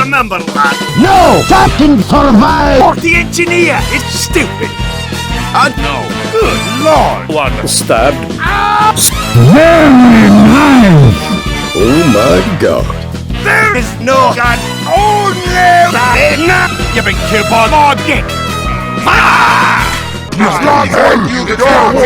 remember, lad. No! Captain survive! The engineer is stupid. No. Good lord. One stabbed. Very nice! Oh my god. There is no God. Only that. You've been killed by more dick. Stop him! You don't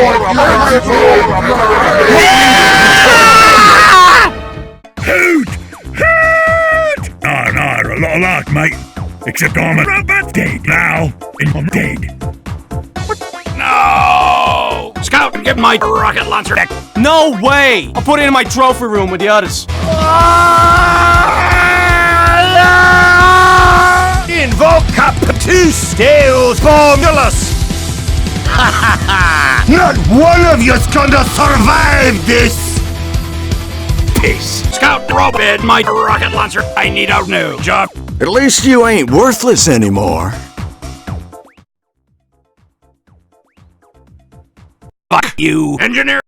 Hoot! Hoot! No, a lot of luck, mate. Except I'm a robot dead now, and I'm dead. No! Scout, give my rocket launcher back. No way! I'll put it in my trophy room with the others. Invoke Cap 2 Stales Formulus! Not one of you's gonna survive this! Peace. Scout, drop it, my rocket launcher. I need a new job. At least you ain't worthless anymore. Fuck you, engineer.